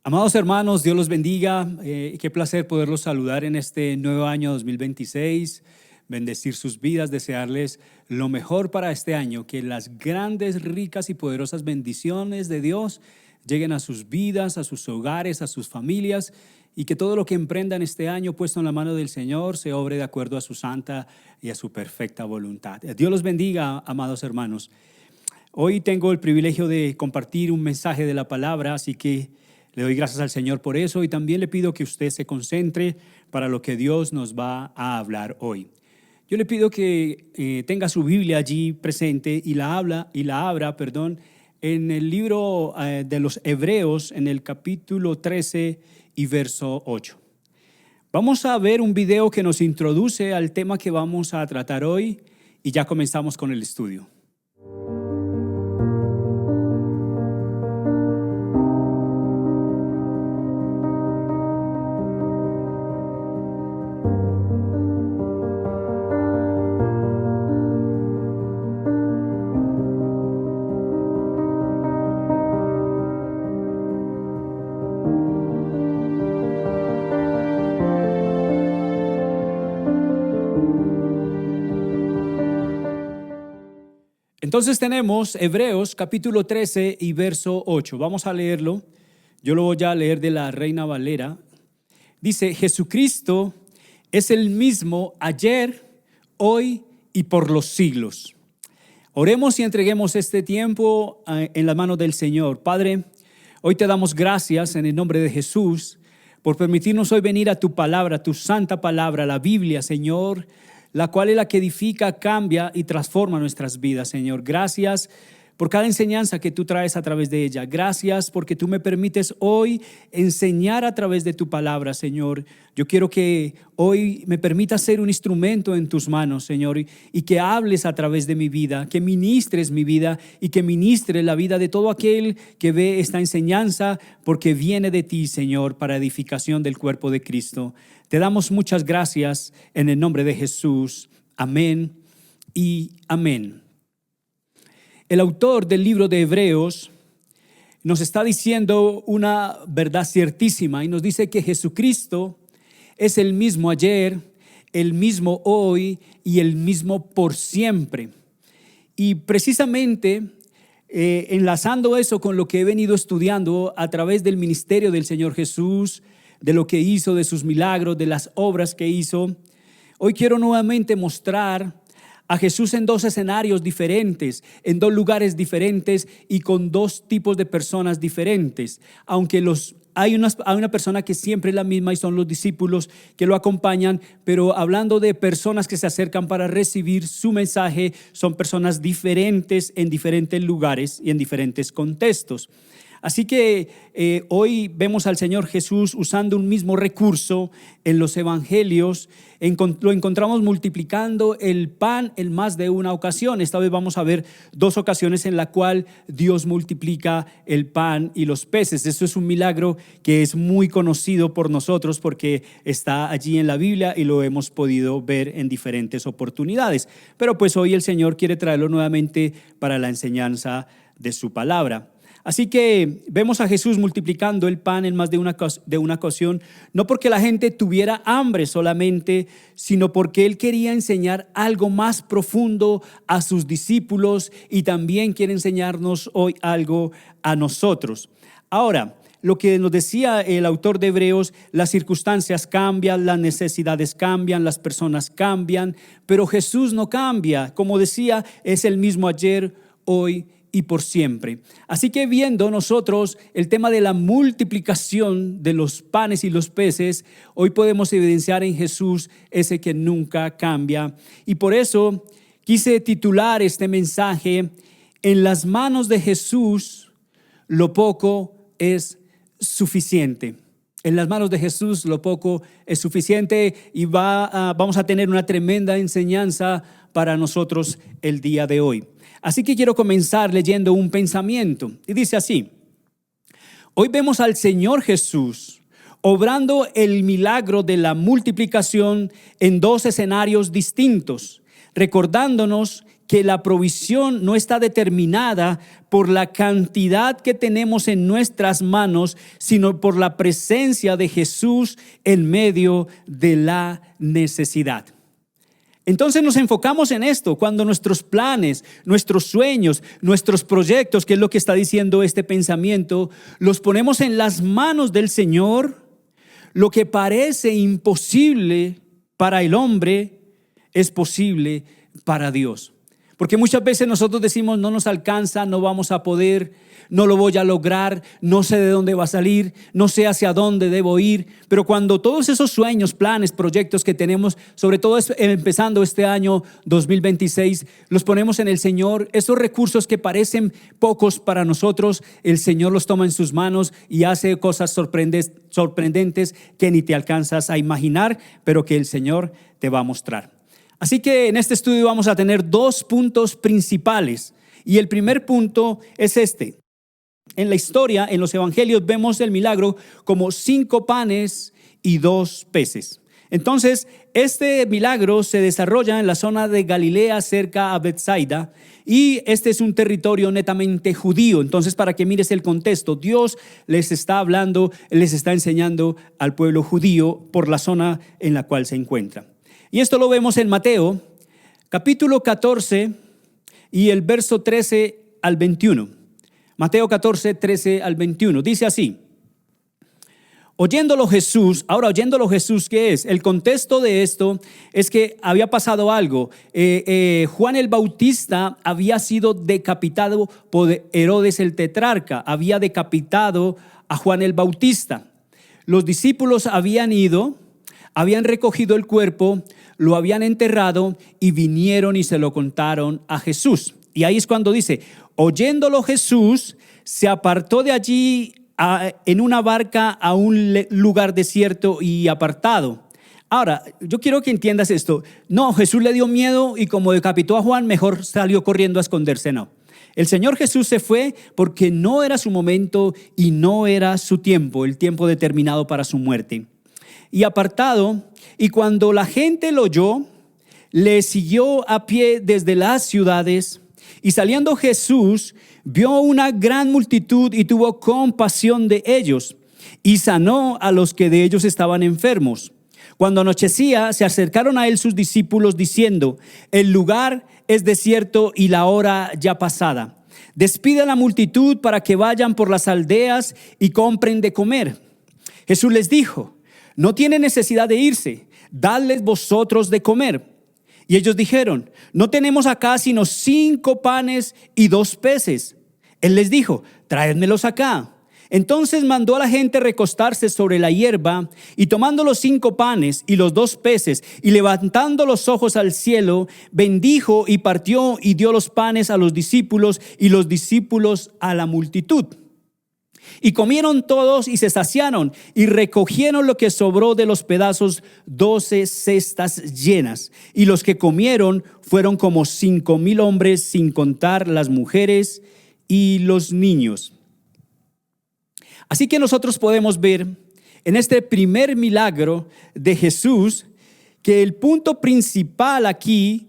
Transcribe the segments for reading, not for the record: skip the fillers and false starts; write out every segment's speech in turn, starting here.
Amados hermanos, Dios los bendiga. Qué placer poderlos saludar en este nuevo año 2026, bendecir sus vidas, desearles lo mejor para este año, que las grandes, ricas y poderosas bendiciones de Dios lleguen a sus vidas, a sus hogares, a sus familias, y que todo lo que emprendan este año puesto en la mano del Señor se obre de acuerdo a su santa y a su perfecta voluntad. Dios los bendiga, amados hermanos. Hoy tengo el privilegio de compartir un mensaje de la palabra, así que le doy gracias al Señor por eso, y también le pido que usted se concentre para lo que Dios nos va a hablar hoy. Yo le pido que tenga su Biblia allí presente y la abra, en el libro de los Hebreos, en el capítulo 13 y verso 8. Vamos a ver un video que nos introduce al tema que vamos a tratar hoy y ya comenzamos con el estudio. Entonces tenemos Hebreos capítulo 13 y verso 8. Vamos a leerlo. Yo lo voy a leer de la Reina Valera. Dice: Jesucristo es el mismo ayer, hoy y por los siglos. Oremos y entreguemos este tiempo en las manos del Señor. Padre, hoy te damos gracias en el nombre de Jesús por permitirnos hoy venir a tu palabra, tu santa palabra, la Biblia, Señor, la cual es la que edifica, cambia y transforma nuestras vidas, Señor. Gracias por cada enseñanza que tú traes a través de ella. Gracias porque tú me permites hoy enseñar a través de tu palabra, Señor. Yo quiero que hoy me permitas ser un instrumento en tus manos, Señor, y que hables a través de mi vida, que ministres mi vida y que ministre la vida de todo aquel que ve esta enseñanza, porque viene de ti, Señor, para edificación del cuerpo de Cristo. Te damos muchas gracias en el nombre de Jesús. Amén y amén. El autor del libro de Hebreos nos está diciendo una verdad ciertísima y nos dice que Jesucristo es el mismo ayer, el mismo hoy y el mismo por siempre. Y precisamente enlazando eso con lo que he venido estudiando a través del ministerio del Señor Jesús, de lo que hizo, de sus milagros, de las obras que hizo, hoy quiero nuevamente mostrar a Jesús en dos escenarios diferentes, en dos lugares diferentes y con dos tipos de personas diferentes. Aunque hay una persona que siempre es la misma y son los discípulos que lo acompañan, pero hablando de personas que se acercan para recibir su mensaje, son personas diferentes en diferentes lugares y en diferentes contextos. Así que hoy vemos al Señor Jesús usando un mismo recurso en los evangelios. Lo encontramos multiplicando el pan en más de una ocasión. Esta vez vamos a ver dos ocasiones en la cual Dios multiplica el pan y los peces. Esto es un milagro que es muy conocido por nosotros porque está allí en la Biblia y lo hemos podido ver en diferentes oportunidades. Pero pues hoy el Señor quiere traerlo nuevamente para la enseñanza de su palabra. Así que vemos a Jesús multiplicando el pan en más de una ocasión, no porque la gente tuviera hambre solamente, sino porque Él quería enseñar algo más profundo a sus discípulos y también quiere enseñarnos hoy algo a nosotros. Ahora, lo que nos decía el autor de Hebreos, las circunstancias cambian, las necesidades cambian, las personas cambian, pero Jesús no cambia. Como decía, es el mismo ayer, hoy y por siempre. Así que viendo nosotros el tema de la multiplicación de los panes y los peces, hoy podemos evidenciar en Jesús ese que nunca cambia. Y por eso quise titular este mensaje: en las manos de Jesús lo poco es suficiente. En las manos de Jesús lo poco es suficiente, y vamos a tener una tremenda enseñanza para nosotros el día de hoy. Así que quiero comenzar leyendo un pensamiento y dice así: hoy vemos al Señor Jesús obrando el milagro de la multiplicación en dos escenarios distintos, recordándonos que la provisión no está determinada por la cantidad que tenemos en nuestras manos, sino por la presencia de Jesús en medio de la necesidad. Entonces nos enfocamos en esto, cuando nuestros planes, nuestros sueños, nuestros proyectos, que es lo que está diciendo este pensamiento, los ponemos en las manos del Señor. Lo que parece imposible para el hombre es posible para Dios. Porque muchas veces nosotros decimos, no nos alcanza, no vamos a poder, no lo voy a lograr, no sé de dónde va a salir, no sé hacia dónde debo ir. Pero cuando todos esos sueños, planes, proyectos que tenemos, sobre todo empezando este año 2026, los ponemos en el Señor, esos recursos que parecen pocos para nosotros, el Señor los toma en sus manos y hace cosas sorprendentes que ni te alcanzas a imaginar, pero que el Señor te va a mostrar. Así que en este estudio vamos a tener 2 puntos principales. Y el primer punto es este. En la historia, en los evangelios, vemos el milagro como 5 panes y 2 peces. Entonces, este milagro se desarrolla en la zona de Galilea, cerca a Betsaida, y este es un territorio netamente judío. Entonces, para que mires el contexto, Dios les está hablando, les está enseñando al pueblo judío por la zona en la cual se encuentra. Y esto lo vemos en Mateo, capítulo 14 y el verso 13 al 21. Mateo 14, 13 al 21. Dice así. Oyéndolo Jesús, ¿qué es? El contexto de esto es que había pasado algo. Juan el Bautista había sido decapitado por Herodes el tetrarca. Había decapitado a Juan el Bautista. Los discípulos habían ido, habían recogido el cuerpo, lo habían enterrado y vinieron y se lo contaron a Jesús. Y ahí es cuando dice, oyéndolo Jesús, se apartó de allí en una barca a un lugar desierto y apartado. Ahora, yo quiero que entiendas esto. No, Jesús le dio miedo y como decapitó a Juan, mejor salió corriendo a esconderse. No. El Señor Jesús se fue porque no era su momento y no era su tiempo, el tiempo determinado para su muerte. Y apartado, y cuando la gente lo oyó, le siguió a pie desde las ciudades. Y saliendo Jesús, vio una gran multitud y tuvo compasión de ellos, y sanó a los que de ellos estaban enfermos. Cuando anochecía, se acercaron a él sus discípulos diciendo, el lugar es desierto y la hora ya pasada. Despide a la multitud para que vayan por las aldeas y compren de comer. Jesús les dijo, no tiene necesidad de irse, dadles vosotros de comer. Y ellos dijeron, no tenemos acá sino 5 panes y 2 peces. Él les dijo, tráedmelos acá. Entonces mandó a la gente recostarse sobre la hierba, y tomando los 5 panes y los 2 peces, y levantando los ojos al cielo, bendijo y partió y dio los panes a los discípulos y los discípulos a la multitud. Y comieron todos y se saciaron y recogieron lo que sobró de los pedazos, 12 cestas llenas. Y los que comieron fueron como 5,000 hombres, sin contar las mujeres y los niños. Así que nosotros podemos ver en este primer milagro de Jesús que el punto principal aquí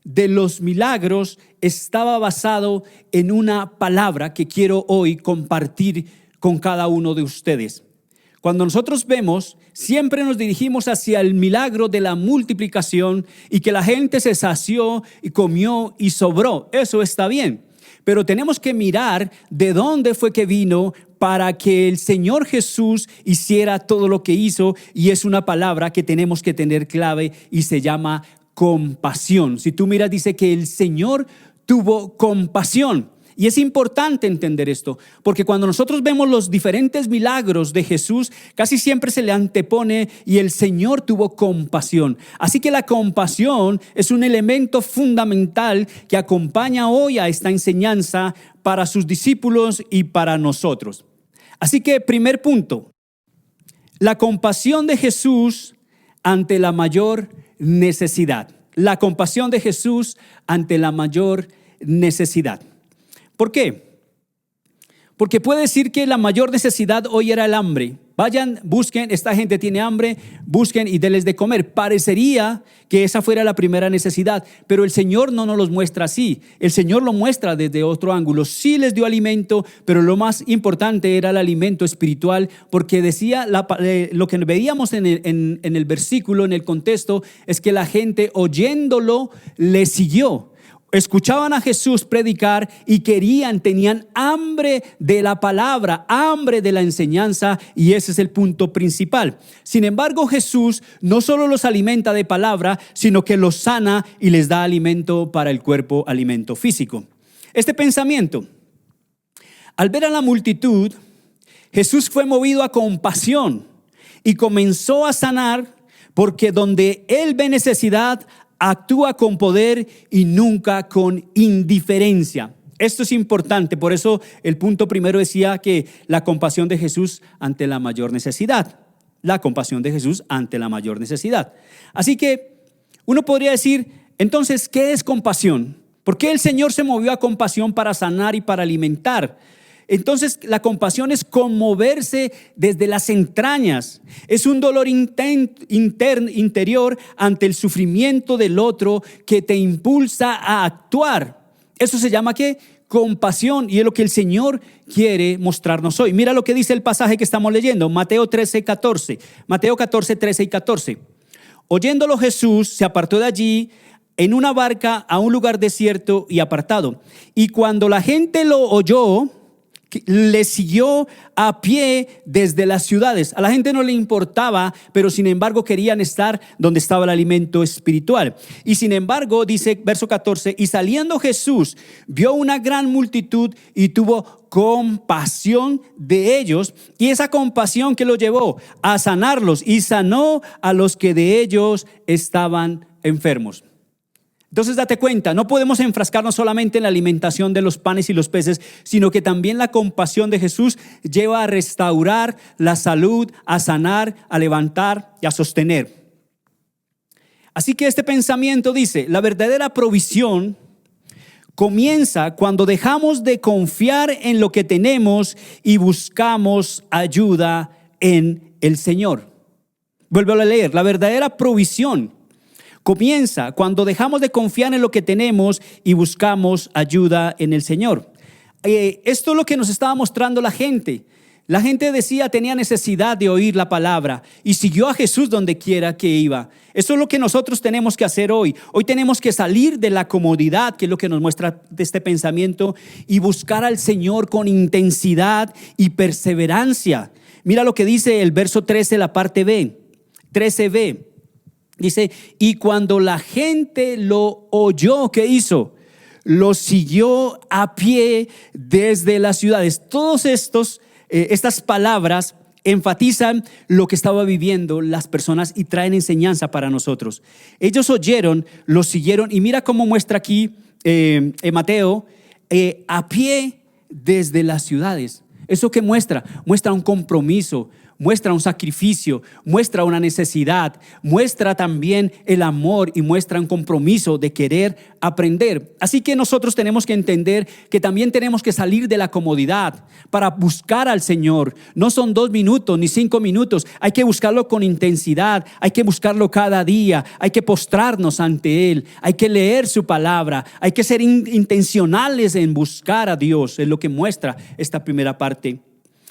de los milagros estaba basado en una palabra que quiero hoy compartir con cada uno de ustedes. Cuando nosotros vemos, siempre nos dirigimos hacia el milagro de la multiplicación y que la gente se sació y comió y sobró. Eso está bien, pero tenemos que mirar de dónde fue que vino para que el Señor Jesús hiciera todo lo que hizo, y es una palabra que tenemos que tener clave y se llama compasión. Si tú miras, dice que el Señor tuvo compasión. Y es importante entender esto, porque cuando nosotros vemos los diferentes milagros de Jesús, casi siempre se le antepone y el Señor tuvo compasión. Así que la compasión es un elemento fundamental que acompaña hoy a esta enseñanza para sus discípulos y para nosotros. Así que primer punto, la compasión de Jesús ante la mayor necesidad. La compasión de Jesús ante la mayor necesidad. ¿Por qué? Porque puede decir que la mayor necesidad hoy era el hambre. Vayan, busquen, esta gente tiene hambre, busquen y denles de comer. Parecería que esa fuera la primera necesidad, pero el Señor no nos los muestra así. El Señor lo muestra desde otro ángulo. Sí les dio alimento, pero lo más importante era el alimento espiritual, porque decía, lo que veíamos en el versículo, en el contexto, es que la gente oyéndolo le siguió. Escuchaban a Jesús predicar y tenían hambre de la palabra, hambre de la enseñanza, y ese es el punto principal. Sin embargo, Jesús no solo los alimenta de palabra, sino que los sana y les da alimento para el cuerpo, alimento físico. Este pensamiento, al ver a la multitud, Jesús fue movido a compasión y comenzó a sanar, porque donde Él ve necesidad, actúa con poder y nunca con indiferencia. Esto es importante, por eso el punto primero decía que la compasión de Jesús ante la mayor necesidad. La compasión de Jesús ante la mayor necesidad. Así que uno podría decir, entonces, ¿qué es compasión? ¿Por qué el Señor se movió a compasión para sanar y para alimentar? Entonces, la compasión es conmoverse desde las entrañas. Es un dolor interior ante el sufrimiento del otro que te impulsa a actuar. Eso se llama ¿qué? Compasión, y es lo que el Señor quiere mostrarnos hoy. Mira lo que dice el pasaje que estamos leyendo, Mateo 13:14. Mateo 14, 13 y 14. Oyéndolo Jesús se apartó de allí en una barca a un lugar desierto y apartado. Y cuando la gente lo oyó, le siguió a pie desde las ciudades. A la gente no le importaba, pero sin embargo querían estar donde estaba el alimento espiritual. Y sin embargo, dice verso 14, y saliendo Jesús vio una gran multitud y tuvo compasión de ellos, y esa compasión que lo llevó a sanarlos, y sanó a los que de ellos estaban enfermos. Entonces date cuenta, no podemos enfrascarnos solamente en la alimentación de los panes y los peces, sino que también la compasión de Jesús lleva a restaurar la salud, a sanar, a levantar y a sostener. Así que este pensamiento dice, la verdadera provisión comienza cuando dejamos de confiar en lo que tenemos y buscamos ayuda en el Señor. Vuelvo a leer, la verdadera provisión comienza cuando dejamos de confiar en lo que tenemos y buscamos ayuda en el Señor. Esto es lo que nos estaba mostrando la gente. La gente decía, tenía necesidad de oír la palabra y siguió a Jesús donde quiera que iba. Eso es lo que nosotros tenemos que hacer hoy. Hoy tenemos que salir de la comodidad, que es lo que nos muestra de este pensamiento, y buscar al Señor con intensidad y perseverancia. Mira lo que dice el verso 13, la parte B, 13b. Dice, y cuando la gente lo oyó, ¿qué hizo? Lo siguió a pie desde las ciudades. Todos estas palabras enfatizan lo que estaba viviendo las personas y traen enseñanza para nosotros. Ellos oyeron, lo siguieron, y mira cómo muestra aquí en Mateo, a pie desde las ciudades. ¿Eso qué muestra? Muestra un compromiso, muestra un sacrificio, muestra una necesidad, muestra también el amor y muestra un compromiso de querer aprender. Así que nosotros tenemos que entender que también tenemos que salir de la comodidad para buscar al Señor. No son 2 minutos ni 5 minutos, hay que buscarlo con intensidad, hay que buscarlo cada día, hay que postrarnos ante Él, hay que leer su palabra, hay que ser intencionales en buscar a Dios, es lo que muestra esta primera parte.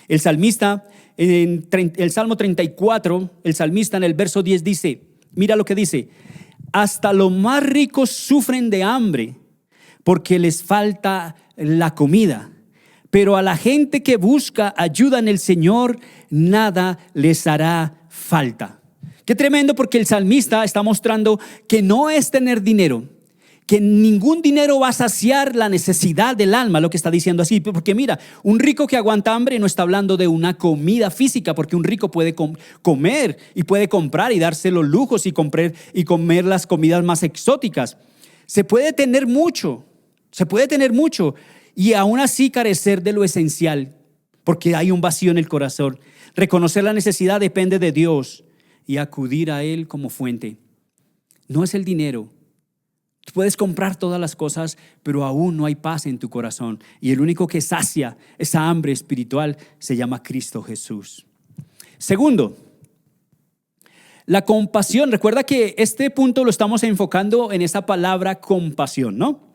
El salmista, en el Salmo 34, el salmista en el verso 10 dice, mira lo que dice, hasta los más ricos sufren de hambre porque les falta la comida, pero a la gente que busca ayuda en el Señor, nada les hará falta. Qué tremendo, porque el salmista está mostrando que no es tener dinero, que ningún dinero va a saciar la necesidad del alma, lo que está diciendo así. Porque mira, un rico que aguanta hambre no está hablando de una comida física, porque un rico puede comer y puede comprar y darse los lujos y comer las comidas más exóticas. Se puede tener mucho y aún así carecer de lo esencial, porque hay un vacío en el corazón. Reconocer la necesidad depende de Dios y acudir a Él como fuente. No es el dinero. Puedes comprar todas las cosas, pero aún no hay paz en tu corazón. Y el único que sacia esa hambre espiritual se llama Cristo Jesús. Segundo, la compasión. Recuerda que este punto lo estamos enfocando en esa palabra compasión, ¿no?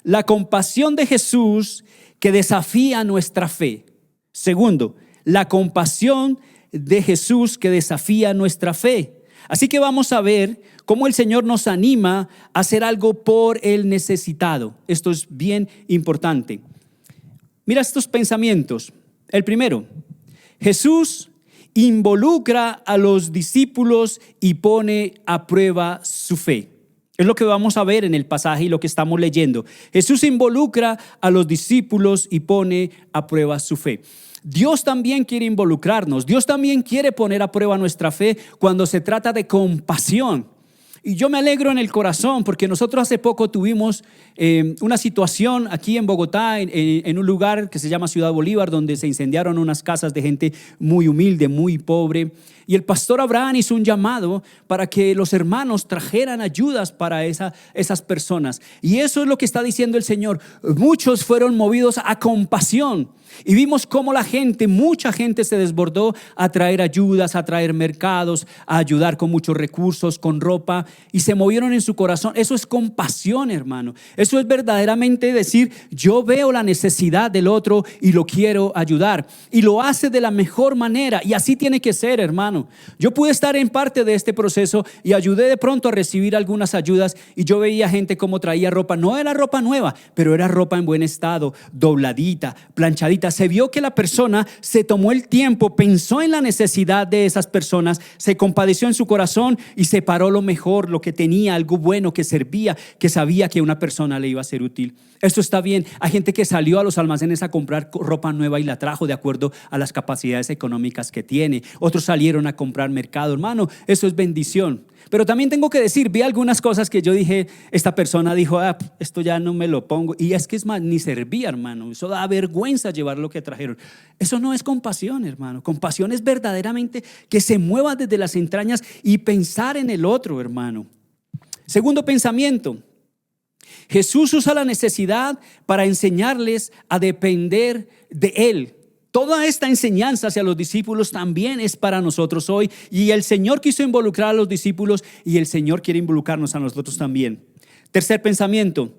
La compasión de Jesús que desafía nuestra fe. Segundo, la compasión de Jesús que desafía nuestra fe. Así que vamos a ver cómo el Señor nos anima a hacer algo por el necesitado. Esto es bien importante. Mira estos pensamientos. El primero, Jesús involucra a los discípulos y pone a prueba su fe. Es lo que vamos a ver en el pasaje y lo que estamos leyendo. Jesús involucra a los discípulos y pone a prueba su fe. Dios también quiere involucrarnos. Dios también quiere poner a prueba nuestra fe cuando se trata de compasión. Y yo me alegro en el corazón porque nosotros hace poco tuvimos una situación aquí en Bogotá, en un lugar que se llama Ciudad Bolívar, donde se incendiaron unas casas de gente muy humilde, muy pobre. Y el pastor Abraham hizo un llamado para que los hermanos trajeran ayudas para esas personas. Y eso es lo que está diciendo el Señor. Muchos fueron movidos a compasión. Y vimos cómo mucha gente se desbordó a traer ayudas, a traer mercados, a ayudar con muchos recursos, con ropa, y se movieron en su corazón. Eso es compasión, hermano. Eso es verdaderamente decir, yo veo la necesidad del otro y lo quiero ayudar. Y lo hace de la mejor manera. Y así tiene que ser, hermano. Yo pude estar en parte de este proceso y ayudé de pronto a recibir algunas ayudas, y yo veía gente como traía ropa. No era ropa nueva, pero era ropa en buen estado, dobladita, planchadita. Se vio que la persona se tomó el tiempo, pensó en la necesidad de esas personas, se compadeció en su corazón y separó lo mejor, lo que tenía, algo bueno que servía, que sabía que una persona le iba a ser útil. Esto está bien. Hay gente que salió a los almacenes a comprar ropa nueva y la trajo de acuerdo a las capacidades económicas que tiene. Otros salieron a comprar mercado, hermano. Eso es bendición. Pero también tengo que decir, vi algunas cosas que yo dije, esta persona dijo, esto ya no me lo pongo. Y es que es más, ni servía, hermano. Eso da vergüenza llevar lo que trajeron. Eso no es compasión, hermano. Compasión es verdaderamente que se mueva desde las entrañas y pensar en el otro, hermano. Segundo pensamiento. Jesús usa la necesidad para enseñarles a depender de Él. Toda esta enseñanza hacia los discípulos también es para nosotros hoy. Y el Señor quiso involucrar a los discípulos y el Señor quiere involucrarnos a nosotros también. Tercer pensamiento.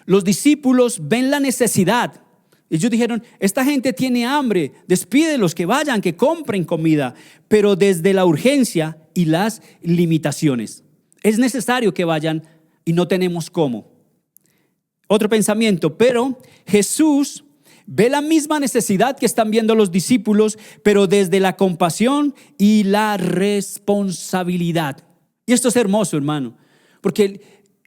Los discípulos ven la necesidad. Ellos dijeron, esta gente tiene hambre, despídelos, que vayan, que compren comida. Pero desde la urgencia y las limitaciones. Es necesario que vayan y no tenemos cómo. Otro pensamiento, pero Jesús ve la misma necesidad que están viendo los discípulos, pero desde la compasión y la responsabilidad. Y esto es hermoso, hermano, porque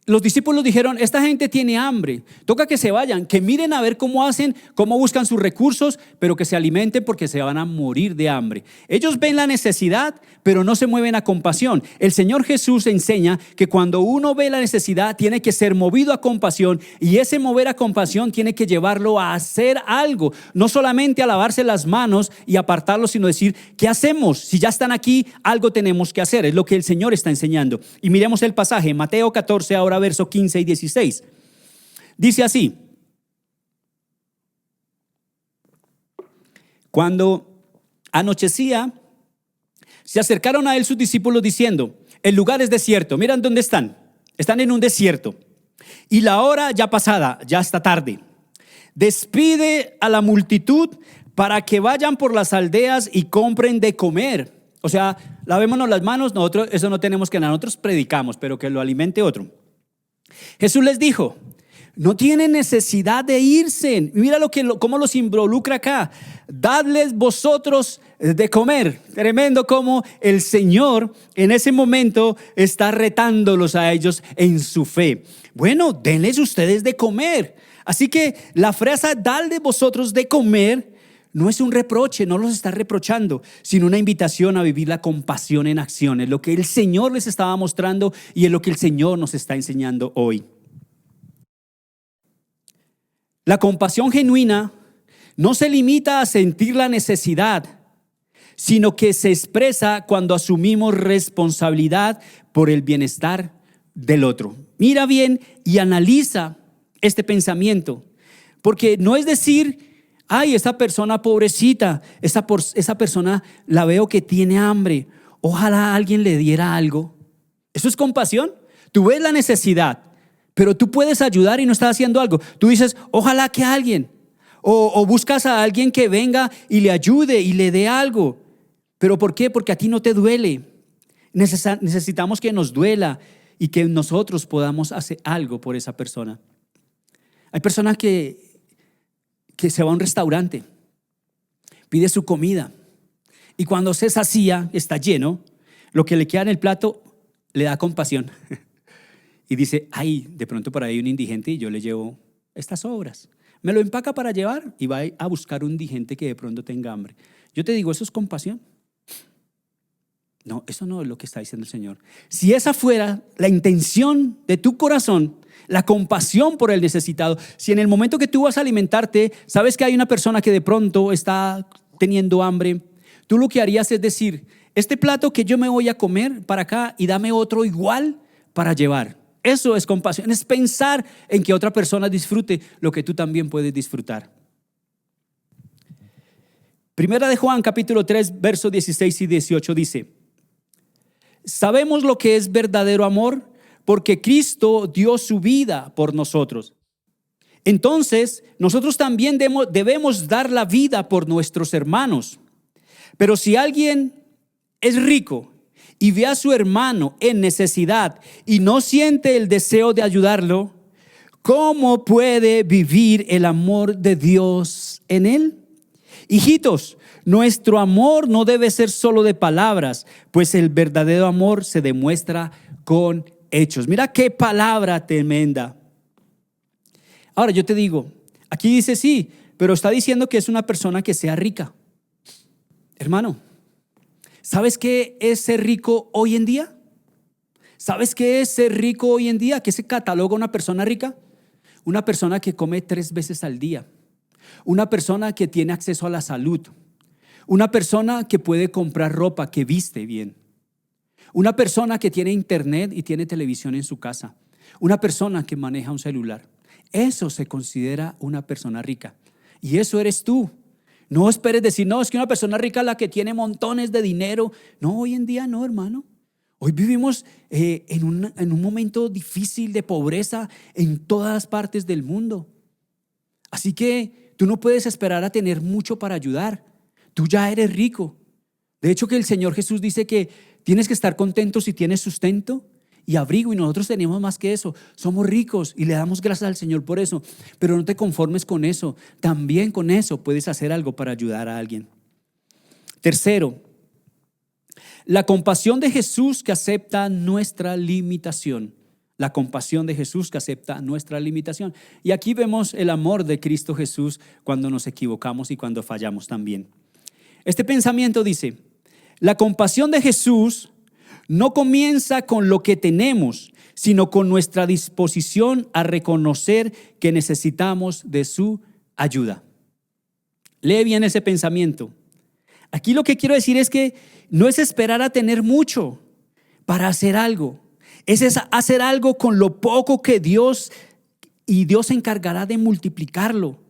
los discípulos dijeron, esta gente tiene hambre, toca que se vayan, que miren a ver cómo hacen, cómo buscan sus recursos, pero que se alimenten porque se van a morir de hambre. Ellos ven la necesidad, pero no se mueven a compasión. El Señor Jesús enseña que cuando uno ve la necesidad, tiene que ser movido a compasión, y ese mover a compasión tiene que llevarlo a hacer algo, no solamente a lavarse las manos y apartarlo, sino decir, ¿qué hacemos? Si ya están aquí, algo tenemos que hacer. Es lo que el Señor está enseñando. Y miremos el pasaje, Mateo 14, ahora verso 15 y 16. Dice así: cuando anochecía, se acercaron a él sus discípulos diciendo, el lugar es desierto. Miran dónde están. Están en un desierto. Y la hora ya pasada, ya está tarde. Despide a la multitud para que vayan por las aldeas y compren de comer. O sea, lavémonos las manos. Nosotros eso no tenemos que, nosotros predicamos, pero que lo alimente otro. Jesús les dijo, no tienen necesidad de irse. Mira cómo los involucra acá. Dadles vosotros de comer. Tremendo cómo el Señor en ese momento está retándolos a ellos en su fe. Bueno, denles ustedes de comer. Así que la frase dadles vosotros de comer no es un reproche, no los está reprochando, sino una invitación a vivir la compasión en acción. Es lo que el Señor les estaba mostrando y es lo que el Señor nos está enseñando hoy. La compasión genuina no se limita a sentir la necesidad, sino que se expresa cuando asumimos responsabilidad por el bienestar del otro. Mira bien y analiza este pensamiento, porque no es decir, ay, esa persona pobrecita, esa persona la veo que tiene hambre, ojalá alguien le diera algo. ¿Eso es compasión? Tú ves la necesidad, pero tú puedes ayudar y no estás haciendo algo. Tú dices, ojalá que alguien, o buscas a alguien que venga y le ayude y le dé algo. ¿Pero por qué? Porque a ti no te duele. Necesitamos que nos duela y que nosotros podamos hacer algo por esa persona. Hay personas que se va a un restaurante, pide su comida y cuando se sacía, está lleno, lo que le queda en el plato le da compasión y dice, ay, de pronto por ahí hay un indigente y yo le llevo estas sobras. Me lo empaca para llevar y va a buscar un indigente que de pronto tenga hambre. Yo te digo, ¿eso es compasión? No, eso no es lo que está diciendo el Señor. Si esa fuera la intención de tu corazón, la compasión por el necesitado, si en el momento que tú vas a alimentarte, sabes que hay una persona que de pronto está teniendo hambre, tú lo que harías es decir, este plato que yo me voy a comer para acá y dame otro igual para llevar. Eso es compasión, es pensar en que otra persona disfrute lo que tú también puedes disfrutar. Primera de Juan, capítulo 3, versos 16 y 18 dice, sabemos lo que es verdadero amor porque Cristo dio su vida por nosotros. Entonces, nosotros también debemos dar la vida por nuestros hermanos. Pero si alguien es rico y ve a su hermano en necesidad y no siente el deseo de ayudarlo, ¿cómo puede vivir el amor de Dios en él? Hijitos, nuestro amor no debe ser solo de palabras, pues el verdadero amor se demuestra con hechos. Mira qué palabra tremenda. Ahora yo te digo, aquí dice sí, pero está diciendo que es una persona que sea rica. Hermano, ¿sabes qué es ser rico hoy en día? ¿Sabes qué es ser rico hoy en día? ¿Qué se cataloga una persona rica? Una persona que come 3 veces al día. Una persona que tiene acceso a la salud. Una persona que puede comprar ropa, que viste bien. Una persona que tiene internet y tiene televisión en su casa. Una persona que maneja un celular. Eso se considera una persona rica. Y eso eres tú. No esperes decir, no, es que una persona rica es la que tiene montones de dinero. No, hoy en día no, hermano. Hoy vivimos en un momento difícil de pobreza en todas partes del mundo. Así que tú no puedes esperar a tener mucho para ayudar. Tú ya eres rico. De hecho, que el Señor Jesús dice que tienes que estar contento si tienes sustento y abrigo, y nosotros tenemos más que eso. Somos ricos y le damos gracias al Señor por eso. Pero no te conformes con eso. También con eso puedes hacer algo para ayudar a alguien. Tercero, la compasión de Jesús que acepta nuestra limitación. La compasión de Jesús que acepta nuestra limitación. Y aquí vemos el amor de Cristo Jesús cuando nos equivocamos y cuando fallamos también. Este pensamiento dice, la compasión de Jesús no comienza con lo que tenemos, sino con nuestra disposición a reconocer que necesitamos de su ayuda. Lee bien ese pensamiento. Aquí lo que quiero decir es que no es esperar a tener mucho para hacer algo. Es hacer algo con lo poco que Dios se encargará de multiplicarlo.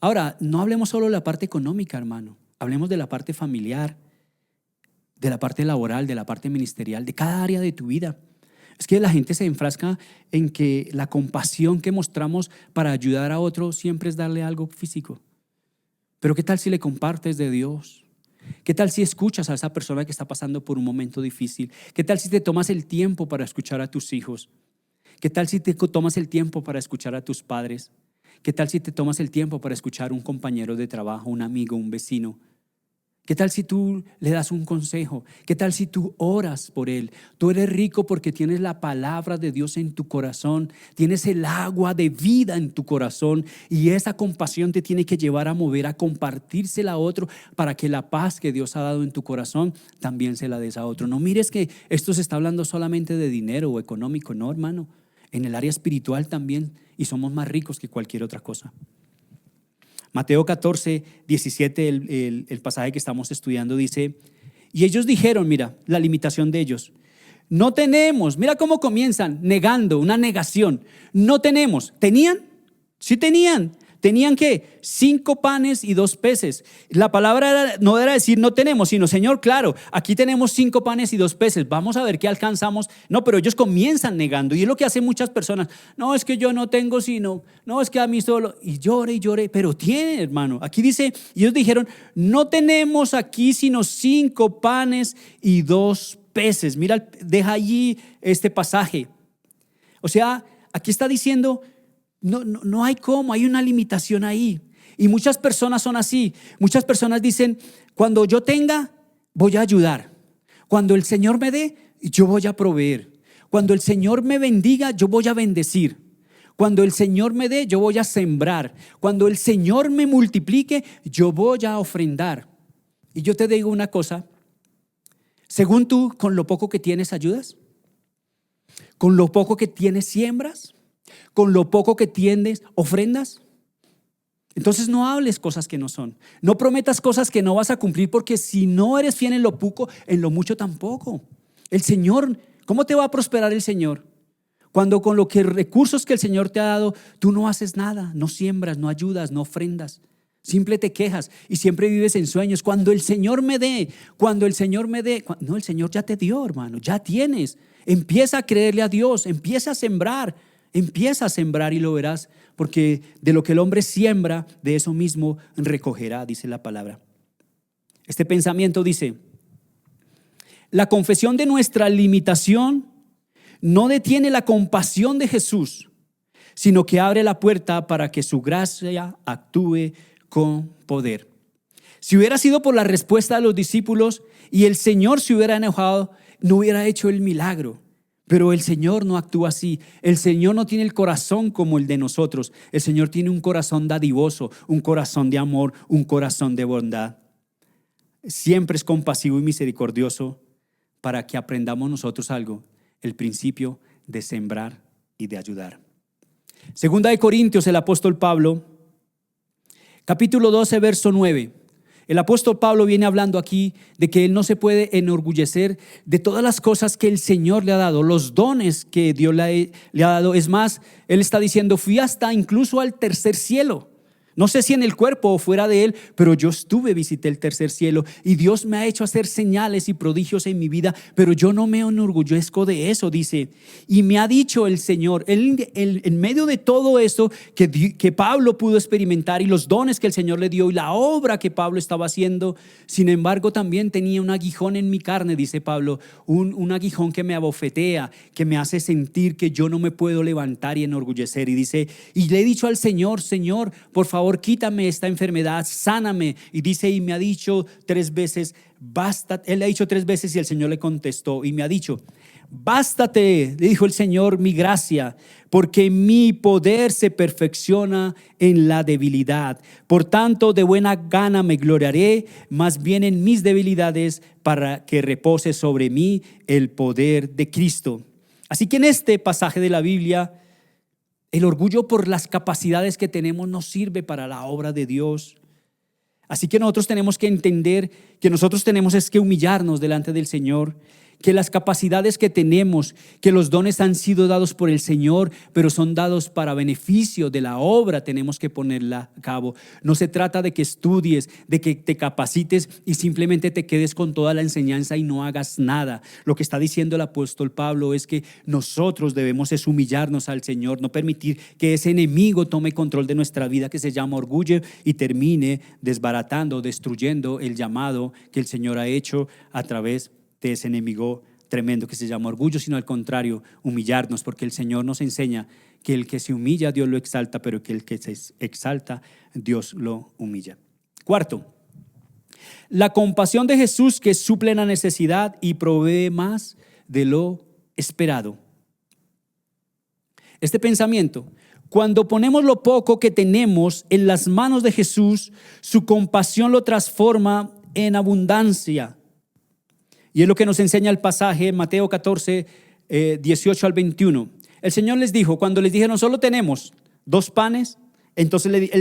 Ahora, no hablemos solo de la parte económica, hermano. Hablemos de la parte familiar, de la parte laboral, de la parte ministerial, de cada área de tu vida. Es que la gente se enfrasca en que la compasión que mostramos para ayudar a otro siempre es darle algo físico. Pero ¿qué tal si le compartes de Dios? ¿Qué tal si escuchas a esa persona que está pasando por un momento difícil? ¿Qué tal si te tomas el tiempo para escuchar a tus hijos? ¿Qué tal si te tomas el tiempo para escuchar a tus padres? ¿Qué tal si te tomas el tiempo para escuchar a un compañero de trabajo, un amigo, un vecino? ¿Qué tal si tú le das un consejo? ¿Qué tal si tú oras por él? Tú eres rico porque tienes la palabra de Dios en tu corazón, tienes el agua de vida en tu corazón, y esa compasión te tiene que llevar a mover, a compartírsela a otro para que la paz que Dios ha dado en tu corazón también se la des a otro. No mires que esto se está hablando solamente de dinero o económico, no, hermano. En el área espiritual también, y somos más ricos que cualquier otra cosa. Mateo 14, 17, el pasaje que estamos estudiando dice, y ellos dijeron, mira, la limitación de ellos, No tenemos. Mira cómo comienzan, negando, una negación. No tenemos. ¿Tenían? Sí tenían. ¿Tenían qué? 5 panes y 2 peces. La palabra no era decir no tenemos, sino Señor, claro, aquí tenemos 5 panes y 2 peces. Vamos a ver qué alcanzamos. No, pero ellos comienzan negando. Y es lo que hacen muchas personas. No, es que yo no tengo sino, no, es que a mí solo. Y llore, pero tiene, hermano. Aquí dice, y ellos dijeron, no tenemos aquí sino 5 panes y 2 peces. Mira, deja allí este pasaje. O sea, aquí está diciendo, no hay cómo, hay una limitación ahí. Y muchas personas son así. Muchas personas dicen, cuando yo tenga, voy a ayudar. Cuando el Señor me dé, yo voy a proveer. Cuando el Señor me bendiga, yo voy a bendecir. Cuando el Señor me dé, yo voy a sembrar. Cuando el Señor me multiplique, yo voy a ofrendar. Y yo te digo una cosa, según tú, con lo poco que tienes, ¿ayudas? ¿Con lo poco que tienes, siembras? ¿Con lo poco que tienes, ofrendas? Entonces no hables cosas que no son. No prometas cosas que no vas a cumplir, porque si no eres fiel en lo poco, en lo mucho tampoco. El Señor, ¿cómo te va a prosperar el Señor? Cuando con los recursos que el Señor te ha dado, tú no haces nada, no siembras, no ayudas, no ofrendas. Siempre te quejas y siempre vives en sueños. Cuando el Señor me dé, no, el Señor ya te dio, hermano, ya tienes. Empieza a creerle a Dios, empieza a sembrar y lo verás, porque de lo que el hombre siembra, de eso mismo recogerá, dice la palabra. Este pensamiento dice, la confesión de nuestra limitación no detiene la compasión de Jesús, sino que abre la puerta para que su gracia actúe con poder. Si hubiera sido por la respuesta de los discípulos y el Señor se hubiera enojado, no hubiera hecho el milagro. Pero el Señor no actúa así. El Señor no tiene el corazón como el de nosotros. El Señor tiene un corazón dadivoso, un corazón de amor, un corazón de bondad. Siempre es compasivo y misericordioso para que aprendamos nosotros algo, el principio de sembrar y de ayudar. Segunda de Corintios, el apóstol Pablo, capítulo 12, verso 9. El apóstol Pablo viene hablando aquí de que él no se puede enorgullecer de todas las cosas que el Señor le ha dado, los dones que Dios le ha dado. Es más, él está diciendo, fui hasta incluso al tercer cielo. No sé si en el cuerpo o fuera de él, pero yo visité el tercer cielo y Dios me ha hecho hacer señales y prodigios en mi vida, pero yo no me enorgullezco de eso, dice. Y me ha dicho el Señor, en medio de todo esto que Pablo pudo experimentar y los dones que el Señor le dio y la obra que Pablo estaba haciendo, sin embargo también tenía un aguijón en mi carne, dice Pablo, un aguijón que me abofetea, que me hace sentir que yo no me puedo levantar y enorgullecer. Y dice, y le he dicho al Señor, Señor, por favor, quítame esta enfermedad, sáname. Y dice, y me ha dicho 3 veces, bástate. Él le ha dicho 3 veces y el Señor le contestó y me ha dicho, bástate, le dijo el Señor, mi gracia, porque mi poder se perfecciona en la debilidad. Por tanto, de buena gana me gloriaré, más bien en mis debilidades, para que repose sobre mí el poder de Cristo. Así que en este pasaje de la Biblia, el orgullo por las capacidades que tenemos no sirve para la obra de Dios. Así que nosotros tenemos que entender que nosotros tenemos es que humillarnos delante del Señor, que las capacidades que tenemos, que los dones han sido dados por el Señor, pero son dados para beneficio de la obra, tenemos que ponerla a cabo. No se trata de que estudies, de que te capacites y simplemente te quedes con toda la enseñanza y no hagas nada. Lo que está diciendo el apóstol Pablo es que nosotros debemos es humillarnos al Señor, no permitir que ese enemigo tome control de nuestra vida que se llama orgullo y termine desbaratando, destruyendo el llamado que el Señor ha hecho a través de ese enemigo tremendo que se llama orgullo, sino al contrario, humillarnos, porque el Señor nos enseña que el que se humilla, Dios lo exalta, pero que el que se exalta, Dios lo humilla. Cuarto, la compasión de Jesús que suple la necesidad y provee más de lo esperado. Este pensamiento, cuando ponemos lo poco que tenemos en las manos de Jesús, su compasión lo transforma en abundancia. Y es lo que nos enseña el pasaje en Mateo 14, 18 al 21. El Señor les dijo, cuando les dijeron solo tenemos 2 panes, entonces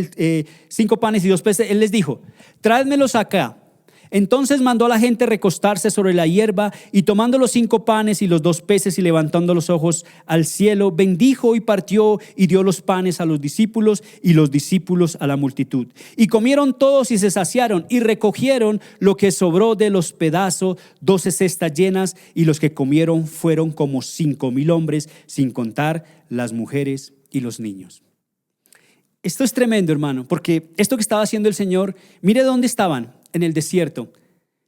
5 panes y 2 peces, Él les dijo, tráedmelos acá. Entonces mandó a la gente recostarse sobre la hierba y tomando los 5 panes y los 2 peces y levantando los ojos al cielo, bendijo y partió y dio los panes a los discípulos y los discípulos a la multitud. Y comieron todos y se saciaron y recogieron lo que sobró de los pedazos, 12 cestas llenas, y los que comieron fueron como 5,000 hombres, sin contar las mujeres y los niños. Esto es tremendo, hermano, porque esto que estaba haciendo el Señor, mire dónde estaban. En el desierto.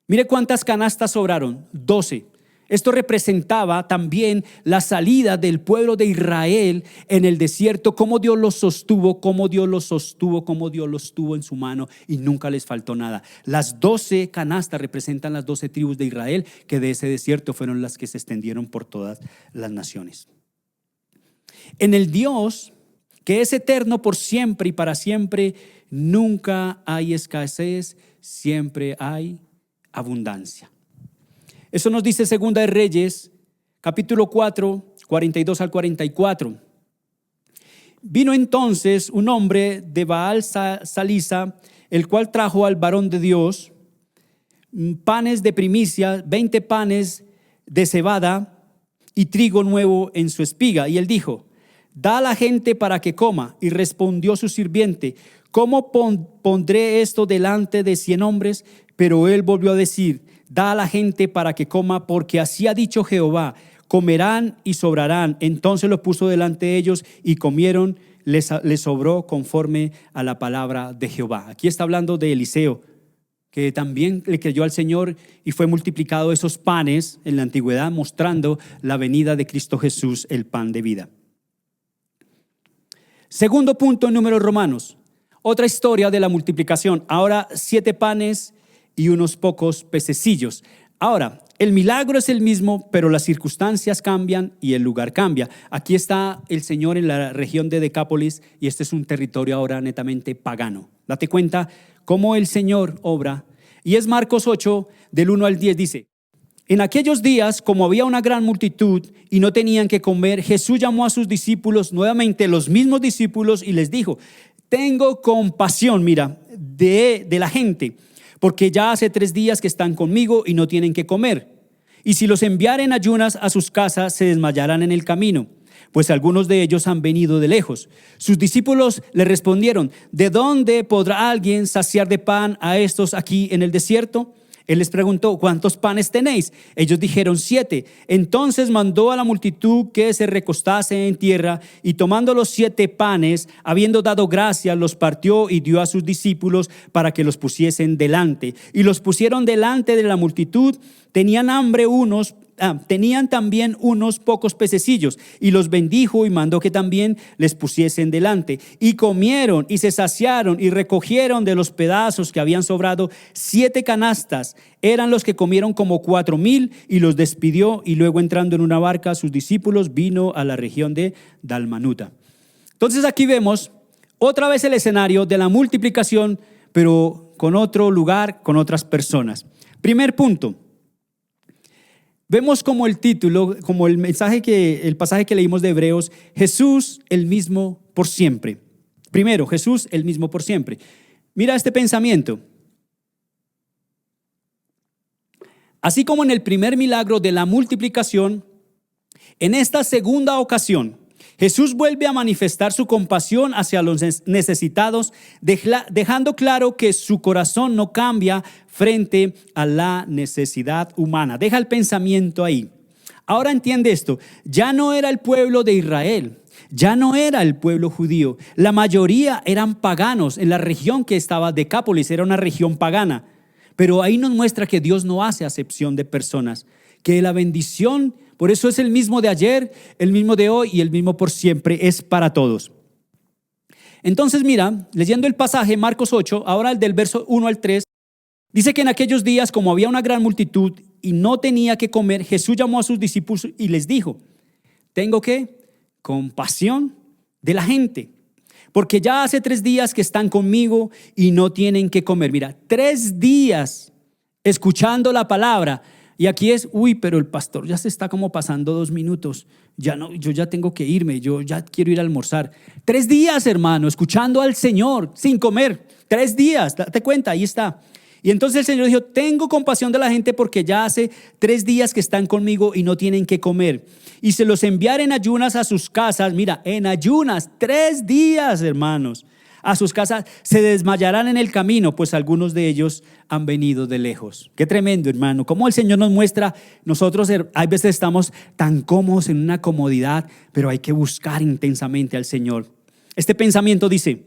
Mire cuántas canastas sobraron, 12. Esto representaba también la salida del pueblo de Israel en el desierto, cómo Dios los sostuvo, cómo Dios los tuvo en su mano y nunca les faltó nada. Las 12 canastas representan las 12 tribus de Israel, que de ese desierto fueron las que se extendieron por todas las naciones. En el Dios que es eterno por siempre y para siempre, nunca hay escasez, siempre hay abundancia. Eso nos dice Segunda de Reyes, capítulo 4, 42 al 44. Vino entonces un hombre de Baal Salisa, el cual trajo al varón de Dios panes de primicia, 20 panes de cebada y trigo nuevo en su espiga. Y él dijo: da a la gente para que coma. Y respondió su sirviente: ¿cómo pondré esto delante de 100 hombres? Pero él volvió a decir: da a la gente para que coma, porque así ha dicho Jehová: comerán y sobrarán. Entonces lo puso delante de ellos y comieron, les sobró conforme a la palabra de Jehová. Aquí está hablando de Eliseo, que también le creyó al Señor y fue multiplicado esos panes en la antigüedad, mostrando la venida de Cristo Jesús, el pan de vida. Segundo punto en Números Romanos, otra historia de la multiplicación. Ahora 7 panes y unos pocos pececillos. Ahora, el milagro es el mismo, pero las circunstancias cambian y el lugar cambia. Aquí está el Señor en la región de Decápolis y este es un territorio ahora netamente pagano. Date cuenta cómo el Señor obra. Y es Marcos 8, del 1 al 10, dice: en aquellos días, como había una gran multitud y no tenían que comer, Jesús llamó a sus discípulos, nuevamente los mismos discípulos, y les dijo: tengo compasión, de la gente, porque ya hace 3 días que están conmigo y no tienen que comer. Y si los enviaren ayunas a sus casas, se desmayarán en el camino, pues algunos de ellos han venido de lejos. Sus discípulos le respondieron: ¿de dónde podrá alguien saciar de pan a estos aquí en el desierto? Él les preguntó: ¿cuántos panes tenéis? Ellos dijeron: 7. Entonces mandó a la multitud que se recostase en tierra, y tomando los 7 panes, habiendo dado gracias, los partió y dio a sus discípulos para que los pusiesen delante. Y los pusieron delante de la multitud. Tenían hambre tenían también unos pocos pececillos, y los bendijo y mandó que también les pusiesen delante. Y comieron y se saciaron y recogieron de los pedazos que habían sobrado 7 canastas. Eran los que comieron como 4,000, y los despidió, y luego entrando en una barca sus discípulos vino a la región de Dalmanuta. Entonces aquí vemos otra vez el escenario de la multiplicación, pero con otro lugar, con otras personas. Primer punto. Vemos como el título, como el pasaje que leímos de Hebreos: Jesús el mismo por siempre. Primero, Jesús el mismo por siempre. Mira este pensamiento. Así como en el primer milagro de la multiplicación, en esta segunda ocasión, Jesús vuelve a manifestar su compasión hacia los necesitados, dejando claro que su corazón no cambia frente a la necesidad humana. Deja el pensamiento ahí. Ahora entiende esto: ya no era el pueblo de Israel, ya no era el pueblo judío. La mayoría eran paganos. En la región que estaba Decápolis era una región pagana. Pero ahí nos muestra que Dios no hace acepción de personas, que la bendición, por eso es el mismo de ayer, el mismo de hoy y el mismo por siempre, es para todos. Entonces mira, leyendo el pasaje Marcos 8, ahora el del verso 1 al 3, dice que en aquellos días, como había una gran multitud y no tenía que comer, Jesús llamó a sus discípulos y les dijo: tengo compasión de la gente, porque ya hace 3 días que están conmigo y no tienen que comer. Mira, 3 días escuchando la palabra. Y aquí es: pero el pastor ya se está como pasando 2 minutos. Ya no, yo ya tengo que irme, yo ya quiero ir a almorzar. 3 días, hermano, escuchando al Señor sin comer. 3 días, date cuenta, ahí está. Y entonces el Señor dijo, tengo compasión de la gente porque ya hace 3 días que están conmigo y no tienen que comer. Y se los enviaré en ayunas a sus casas. Mira, en ayunas, 3 días, hermanos. A sus casas se desmayarán en el camino, pues algunos de ellos han venido de lejos. Qué tremendo, hermano. Cómo el Señor nos muestra, nosotros hay veces estamos tan cómodos en una comodidad, pero hay que buscar intensamente al Señor. Este pensamiento dice,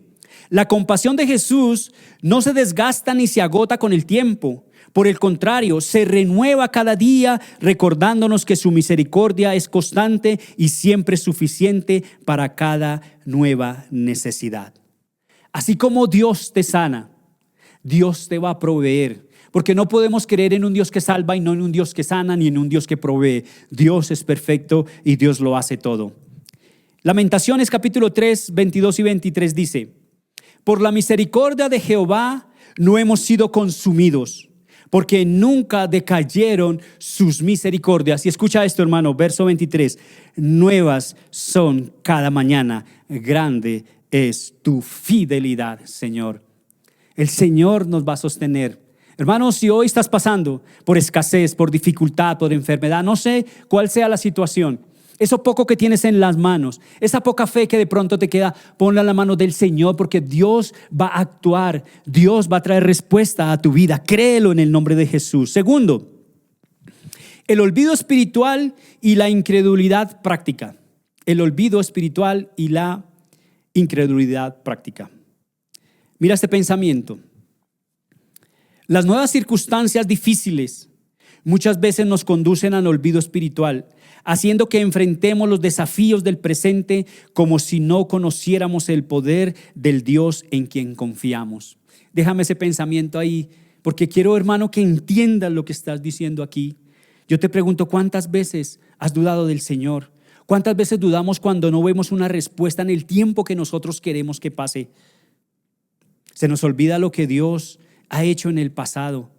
la compasión de Jesús no se desgasta ni se agota con el tiempo. Por el contrario, se renueva cada día recordándonos que su misericordia es constante y siempre suficiente para cada nueva necesidad. Así como Dios te sana, Dios te va a proveer. Porque no podemos creer en un Dios que salva y no en un Dios que sana ni en un Dios que provee. Dios es perfecto y Dios lo hace todo. Lamentaciones capítulo 3, 22 y 23 dice, por la misericordia de Jehová no hemos sido consumidos, porque nunca decayeron sus misericordias. Y escucha esto, hermano, verso 23. Nuevas son cada mañana, grande es tu fidelidad, Señor. El Señor nos va a sostener. Hermanos, si hoy estás pasando por escasez, por dificultad, por enfermedad, no sé cuál sea la situación, eso poco que tienes en las manos, esa poca fe que de pronto te queda, ponla en la mano del Señor, porque Dios va a actuar, Dios va a traer respuesta a tu vida. Créelo en el nombre de Jesús. Segundo, el olvido espiritual y la incredulidad práctica. El olvido espiritual y la incredulidad práctica. Mira este pensamiento. Las nuevas circunstancias difíciles muchas veces nos conducen al olvido espiritual, haciendo que enfrentemos los desafíos del presente como si no conociéramos el poder del Dios en quien confiamos. Déjame ese pensamiento ahí, porque quiero, hermano, que entiendas lo que estás diciendo aquí. Yo te pregunto, ¿cuántas veces has dudado del Señor? ¿Cuántas veces dudamos cuando no vemos una respuesta en el tiempo que nosotros queremos que pase? Se nos olvida lo que Dios ha hecho en el pasado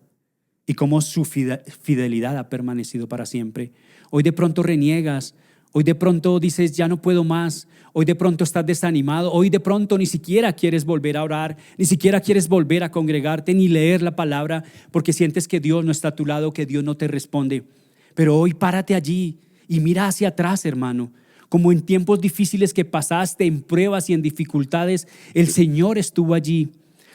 y cómo su fidelidad ha permanecido para siempre. Hoy de pronto reniegas, hoy de pronto dices ya no puedo más, hoy de pronto estás desanimado, hoy de pronto ni siquiera quieres volver a orar, ni siquiera quieres volver a congregarte ni leer la palabra porque sientes que Dios no está a tu lado, que Dios no te responde. Pero hoy párate allí y mira hacia atrás, hermano. Como en tiempos difíciles que pasaste, en pruebas y en dificultades, el Señor estuvo allí.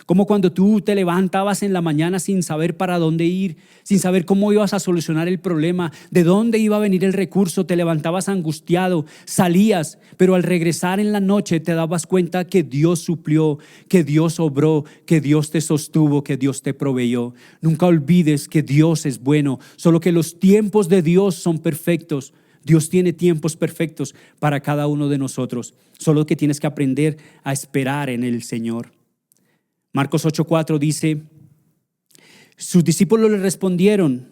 Como cuando tú te levantabas en la mañana sin saber para dónde ir, sin saber cómo ibas a solucionar el problema, de dónde iba a venir el recurso, te levantabas angustiado, salías, pero al regresar en la noche te dabas cuenta que Dios suplió, que Dios obró, que Dios te sostuvo, que Dios te proveyó. Nunca olvides que Dios es bueno, solo que los tiempos de Dios son perfectos. Dios tiene tiempos perfectos para cada uno de nosotros, solo que tienes que aprender a esperar en el Señor. Marcos 8:4 dice, sus discípulos le respondieron,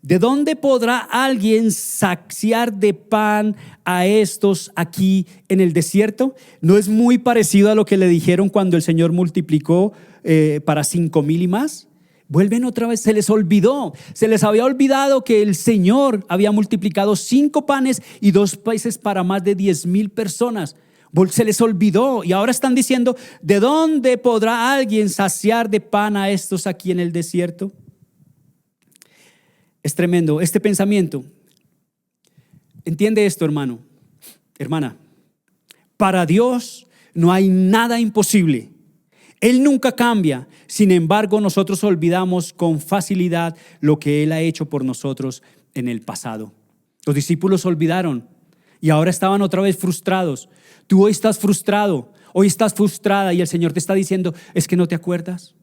¿de dónde podrá alguien saciar de pan a estos aquí en el desierto? ¿No es muy parecido a lo que le dijeron cuando el Señor multiplicó para 5,000 y más? Vuelven otra vez, se les olvidó, se les había olvidado que el Señor había multiplicado 5 panes y 2 peces para más de 10,000 personas. Se les olvidó y ahora están diciendo, ¿de dónde podrá alguien saciar de pan a estos aquí en el desierto? Es tremendo este pensamiento. Entiende esto, hermano, hermana. Para Dios no hay nada imposible. Él nunca cambia. Sin embargo, nosotros olvidamos con facilidad lo que Él ha hecho por nosotros en el pasado. Los discípulos olvidaron y ahora estaban otra vez frustrados. Tú hoy estás frustrado, hoy estás frustrada y el Señor te está diciendo, ¿es que no te acuerdas?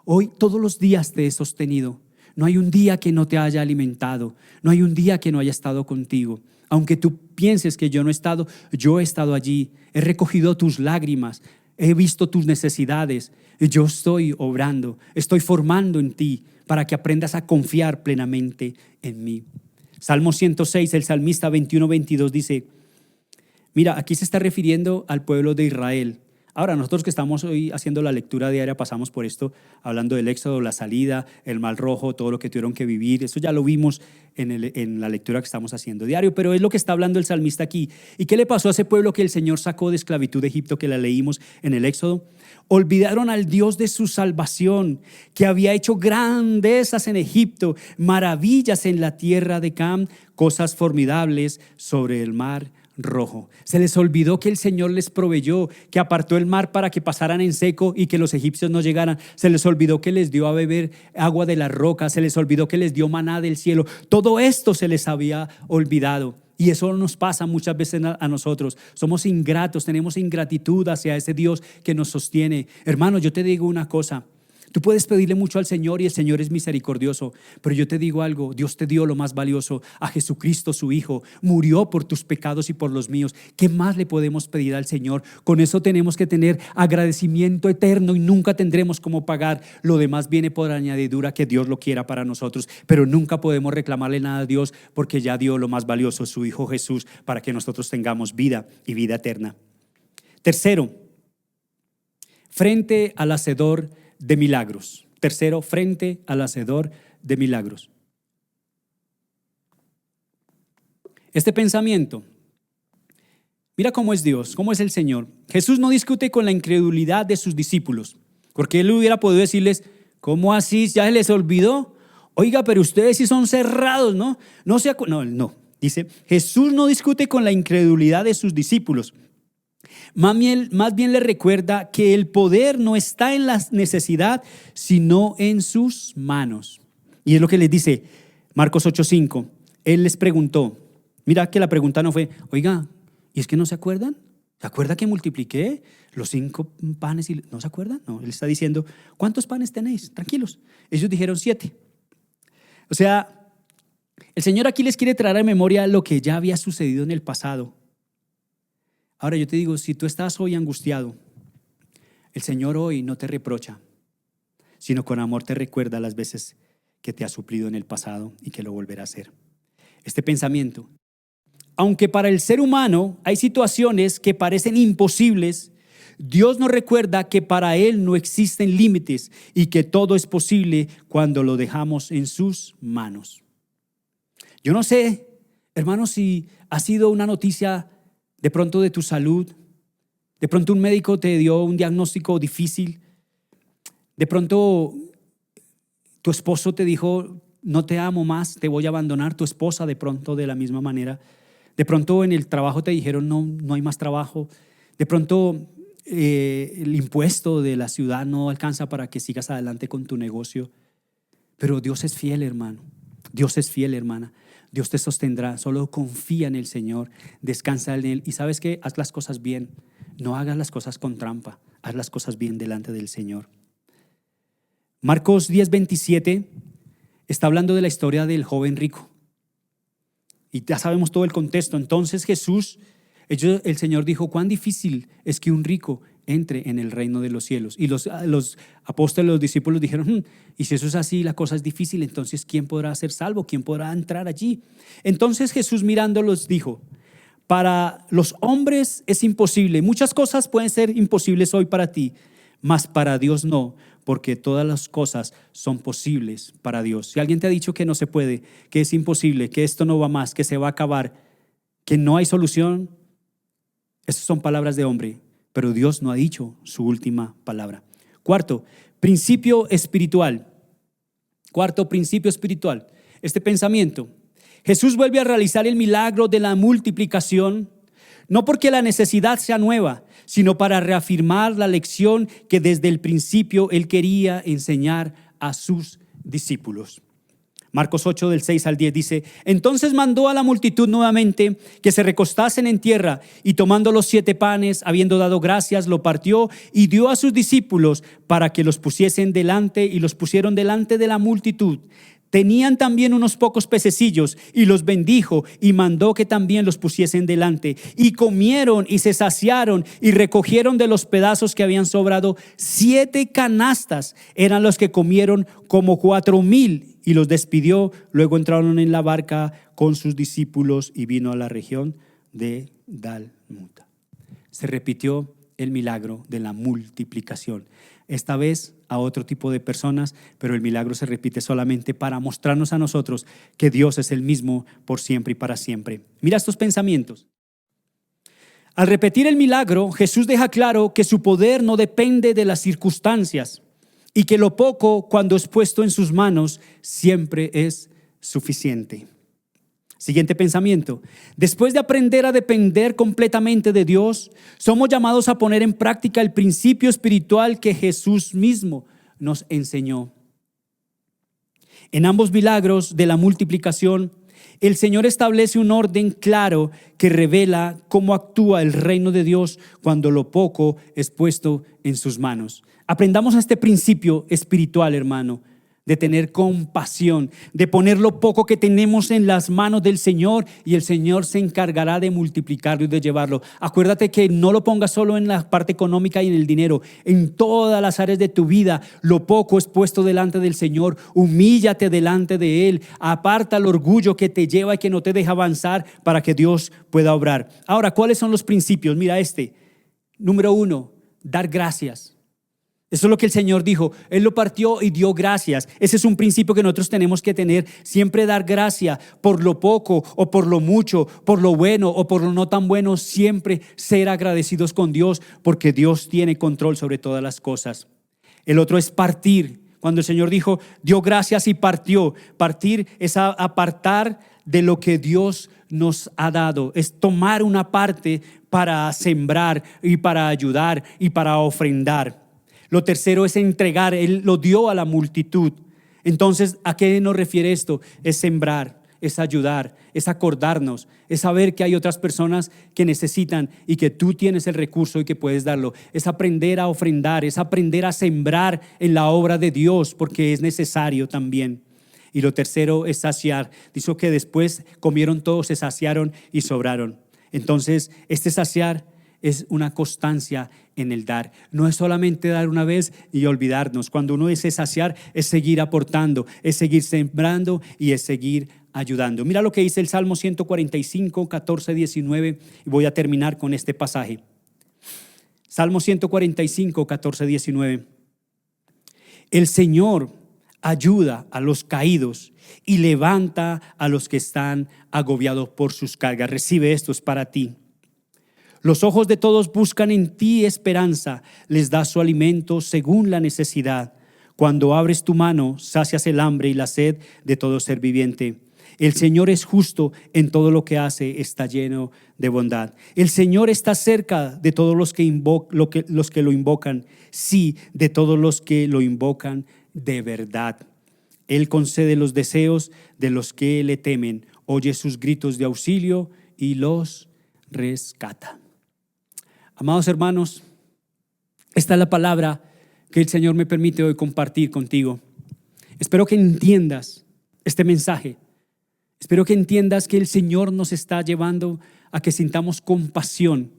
Hoy todos los días te he sostenido. No hay un día que no te haya alimentado. No hay un día que no haya estado contigo. Aunque tú pienses que yo no he estado, yo he estado allí. He recogido tus lágrimas. He visto tus necesidades. Yo estoy obrando. Estoy formando en ti para que aprendas a confiar plenamente en mí. Salmo 106, el salmista 21-22 dice, mira, aquí se está refiriendo al pueblo de Israel, Ahora, nosotros que estamos hoy haciendo la lectura diaria, pasamos por esto, hablando del éxodo, la salida, el mar rojo, todo lo que tuvieron que vivir. Eso ya lo vimos en la lectura que estamos haciendo diario, pero es lo que está hablando el salmista aquí. ¿Y qué le pasó a ese pueblo que el Señor sacó de esclavitud de Egipto, que la leímos en el éxodo? Olvidaron al Dios de su salvación, que había hecho grandezas en Egipto, maravillas en la tierra de Cam, cosas formidables sobre el mar rojo. Se les olvidó que el Señor les proveyó, que apartó el mar para que pasaran en seco y que los egipcios no llegaran. Se les olvidó que les dio a beber agua de la roca. Se les olvidó que les dio maná del cielo. Todo esto se les había olvidado. Y eso nos pasa muchas veces a nosotros. Somos ingratos, tenemos ingratitud hacia ese Dios que nos sostiene. Hermano, yo te digo una cosa. Tú puedes pedirle mucho al Señor y el Señor es misericordioso, pero yo te digo algo, Dios te dio lo más valioso, a Jesucristo su Hijo, murió por tus pecados y por los míos. ¿Qué más le podemos pedir al Señor? Con eso tenemos que tener agradecimiento eterno y nunca tendremos cómo pagar. Lo demás viene por añadidura, que Dios lo quiera para nosotros, pero nunca podemos reclamarle nada a Dios porque ya dio lo más valioso, su Hijo Jesús, para que nosotros tengamos vida y vida eterna. Tercero, frente al hacedor de milagros. Tercero, frente al hacedor de milagros. Este pensamiento, mira cómo es Dios, cómo es el Señor. Jesús no discute con la incredulidad de sus discípulos, porque Él hubiera podido decirles, ¿cómo así? ¿Ya se les olvidó? Oiga, pero ustedes sí son cerrados, ¿no? No. Dice, Jesús no discute con la incredulidad de sus discípulos. Más bien le recuerda que el poder no está en la necesidad, sino en sus manos. Y es lo que les dice Marcos 8:5. Él les preguntó, mira que la pregunta no fue, oiga, ¿y es que no se acuerdan? ¿Se acuerda que multipliqué los 5 panes? ¿No se acuerdan? No, él está diciendo, ¿cuántos panes tenéis? Tranquilos. Ellos dijeron 7. O sea, el Señor aquí les quiere traer a memoria lo que ya había sucedido en el pasado. Ahora yo te digo, si tú estás hoy angustiado, el Señor hoy no te reprocha, sino con amor te recuerda las veces que te ha suplido en el pasado y que lo volverá a hacer. Este pensamiento, aunque para el ser humano hay situaciones que parecen imposibles, Dios nos recuerda que para Él no existen límites y que todo es posible cuando lo dejamos en sus manos. Yo no sé, hermano, si ha sido una noticia de pronto de tu salud, de pronto un médico te dio un diagnóstico difícil, de pronto tu esposo te dijo, no te amo más, te voy a abandonar, tu esposa de pronto de la misma manera, de pronto en el trabajo te dijeron, no hay más trabajo, de pronto el impuesto de la ciudad no alcanza para que sigas adelante con tu negocio, pero Dios es fiel, hermano, Dios es fiel, hermana. Dios te sostendrá, solo confía en el Señor, descansa en Él y ¿sabes qué? Haz las cosas bien, no hagas las cosas con trampa, haz las cosas bien delante del Señor. Marcos 10:27 está hablando de la historia del joven rico y ya sabemos todo el contexto. Entonces el Señor dijo, cuán difícil es que un rico entre en el reino de los cielos. Y los apóstoles, los discípulos dijeron, y si eso es así, la cosa es difícil, entonces ¿quién podrá ser salvo? ¿Quién podrá entrar allí? Entonces Jesús mirándolos dijo, para los hombres es imposible, muchas cosas pueden ser imposibles hoy para ti, mas para Dios no, porque todas las cosas son posibles para Dios. Si alguien te ha dicho que no se puede, que es imposible, que esto no va más, que se va a acabar, que no hay solución, esas son palabras de hombre. Pero Dios no ha dicho su última palabra. Cuarto principio espiritual. Este pensamiento. Jesús vuelve a realizar el milagro de la multiplicación, no porque la necesidad sea nueva, sino para reafirmar la lección que desde el principio Él quería enseñar a sus discípulos. Marcos 8 del 6 al 10 dice, entonces mandó a la multitud nuevamente que se recostasen en tierra y tomando los 7 panes, habiendo dado gracias, lo partió y dio a sus discípulos para que los pusiesen delante y los pusieron delante de la multitud. Tenían también unos pocos pececillos y los bendijo y mandó que también los pusiesen delante. Y comieron y se saciaron y recogieron de los pedazos que habían sobrado 7 canastas. Eran los que comieron como 4,000 y los despidió. Luego entraron en la barca con sus discípulos y vino a la región de Dalmanuta. Se repitió el milagro de la multiplicación. Esta vez a otro tipo de personas, pero el milagro se repite solamente para mostrarnos a nosotros que Dios es el mismo por siempre y para siempre. Mira estos pensamientos. Al repetir el milagro, Jesús deja claro que su poder no depende de las circunstancias y que lo poco, cuando es puesto en sus manos, siempre es suficiente. Siguiente pensamiento. Después de aprender a depender completamente de Dios, somos llamados a poner en práctica el principio espiritual que Jesús mismo nos enseñó. En ambos milagros de la multiplicación, el Señor establece un orden claro que revela cómo actúa el reino de Dios cuando lo poco es puesto en sus manos. Aprendamos este principio espiritual, hermano, de tener compasión, de poner lo poco que tenemos en las manos del Señor y el Señor se encargará de multiplicarlo y de llevarlo. Acuérdate que no lo pongas solo en la parte económica y en el dinero, en todas las áreas de tu vida. Lo poco es puesto delante del Señor, humíllate delante de Él, aparta el orgullo que te lleva y que no te deja avanzar para que Dios pueda obrar. Ahora, ¿cuáles son los principios? Mira este. Número 1, dar gracias. Eso es lo que el Señor dijo. Él lo partió y dio gracias. Ese es un principio que nosotros tenemos que tener. Siempre dar gracia por lo poco o por lo mucho, por lo bueno o por lo no tan bueno. Siempre ser agradecidos con Dios porque Dios tiene control sobre todas las cosas. El otro es partir. Cuando el Señor dijo, dio gracias y partió. Partir es apartar de lo que Dios nos ha dado. Es tomar una parte para sembrar y para ayudar y para ofrendar. Lo tercero es entregar. Él lo dio a la multitud. Entonces, ¿a qué nos refiere esto? Es sembrar, es ayudar, es acordarnos, es saber que hay otras personas que necesitan y que tú tienes el recurso y que puedes darlo. Es aprender a ofrendar, es aprender a sembrar en la obra de Dios porque es necesario también. Y lo tercero es saciar. Dijo que después comieron todos, se saciaron y sobraron. Entonces, este saciar es una constancia en el dar. No es solamente dar una vez y olvidarnos. Cuando uno dice saciar, es seguir aportando, es seguir sembrando y es seguir ayudando. Mira lo que dice el Salmo 145, 14, 19 y voy a terminar con este pasaje. Salmo 145, 14, 19. El Señor ayuda a los caídos y levanta a los que están agobiados por sus cargas. Recibe esto, es para ti. Los ojos de todos buscan en ti esperanza, les das su alimento según la necesidad. Cuando abres tu mano, sacias el hambre y la sed de todo ser viviente. El Señor es justo en todo lo que hace, está lleno de bondad. El Señor está cerca de todos los que lo invocan, sí, de todos los que lo invocan de verdad. Él concede los deseos de los que le temen, oye sus gritos de auxilio y los rescata. Amados hermanos, esta es la palabra que el Señor me permite hoy compartir contigo. Espero que entiendas este mensaje. Espero que entiendas que el Señor nos está llevando a que sintamos compasión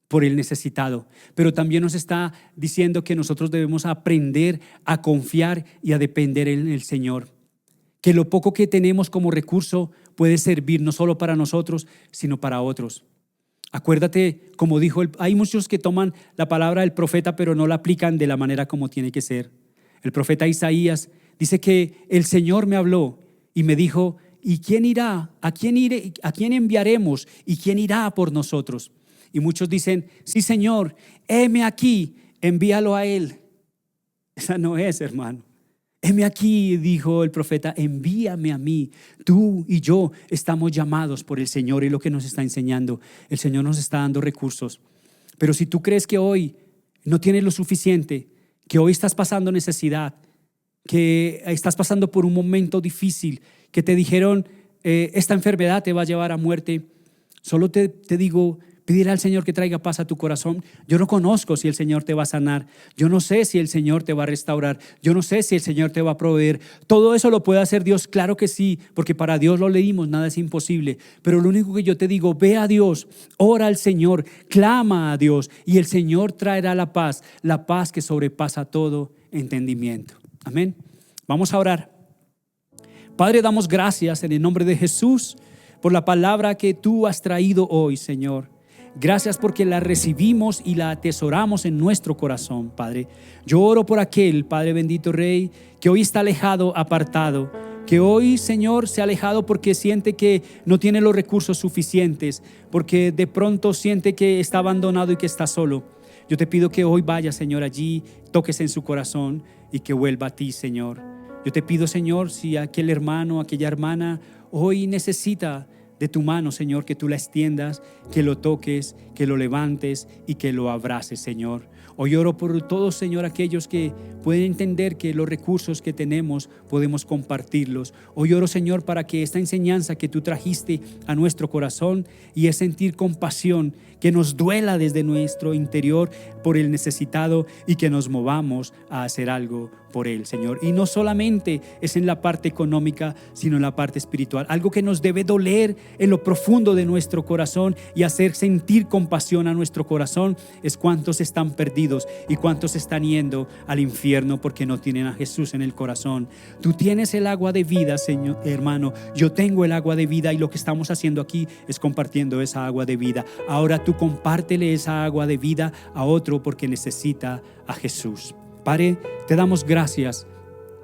por el necesitado, pero también nos está diciendo que nosotros debemos aprender a confiar y a depender en el Señor. Que lo poco que tenemos como recurso puede servir no solo para nosotros, sino para otros. Acuérdate, como dijo, hay muchos que toman la palabra del profeta, pero no la aplican de la manera como tiene que ser. El profeta Isaías dice que el Señor me habló y me dijo, ¿y quién irá? ¿A quién enviaremos? ¿Y quién irá por nosotros? Y muchos dicen, sí, Señor, heme aquí, envíalo a Él. Esa no es, hermano. Heme aquí, dijo el profeta, envíame a mí. Tú y yo estamos llamados por el Señor y lo que nos está enseñando. El Señor nos está dando recursos. Pero si tú crees que hoy no tienes lo suficiente, que hoy estás pasando necesidad, que estás pasando por un momento difícil, que te dijeron, esta enfermedad te va a llevar a muerte, solo te digo, pedirle al Señor que traiga paz a tu corazón. Yo no conozco si el Señor te va a sanar. Yo no sé si el Señor te va a restaurar. Yo no sé si el Señor te va a proveer. Todo eso lo puede hacer Dios, claro que sí, porque para Dios lo leímos, nada es imposible. Pero lo único que yo te digo, ve a Dios, ora al Señor, clama a Dios y el Señor traerá la paz que sobrepasa todo entendimiento. Amén. Vamos a orar. Padre, damos gracias en el nombre de Jesús por la palabra que tú has traído hoy, Señor. Gracias porque la recibimos y la atesoramos en nuestro corazón, Padre. Yo oro por aquel, Padre bendito Rey, que hoy está alejado, apartado, que hoy, Señor, se ha alejado porque siente que no tiene los recursos suficientes, porque de pronto siente que está abandonado y que está solo. Yo te pido que hoy vaya, Señor, allí, toques en su corazón y que vuelva a ti, Señor. Yo te pido, Señor, si aquel hermano, aquella hermana hoy necesita de tu mano, Señor, que tú la extiendas, que lo toques, que lo levantes y que lo abraces, Señor. Hoy oro por todos, Señor, aquellos que pueden entender que los recursos que tenemos podemos compartirlos. Hoy oro, Señor, para que esta enseñanza que tú trajiste a nuestro corazón y es sentir compasión, que nos duela desde nuestro interior por el necesitado y que nos movamos a hacer algo por él, Señor. Y no solamente es en la parte económica, sino en la parte espiritual. Algo que nos debe doler en lo profundo de nuestro corazón y hacer sentir compasión a nuestro corazón es cuántos están perdidos y cuántos están yendo al infierno porque no tienen a Jesús en el corazón. Tú tienes el agua de vida, Señor, hermano. Yo tengo el agua de vida y lo que estamos haciendo aquí es compartiendo esa agua de vida. Ahora tú compártele esa agua de vida a otro porque necesita a Jesús. Padre, te damos gracias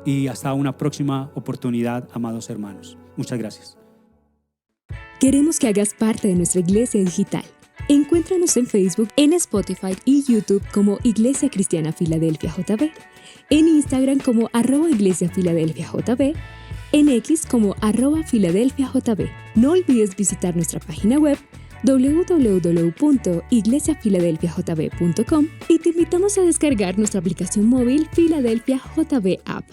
y hasta una próxima oportunidad, amados hermanos. Muchas gracias. Queremos que hagas parte de nuestra iglesia digital. Encuéntranos en Facebook, en Spotify y YouTube como Iglesia Cristiana Filadelfia JB, en Instagram como @Iglesia Filadelfia JB, en X como @Filadelfia JB. No olvides visitar nuestra página web www.iglesiafiladelfiajb.com y te invitamos a descargar nuestra aplicación móvil Filadelfia JB App.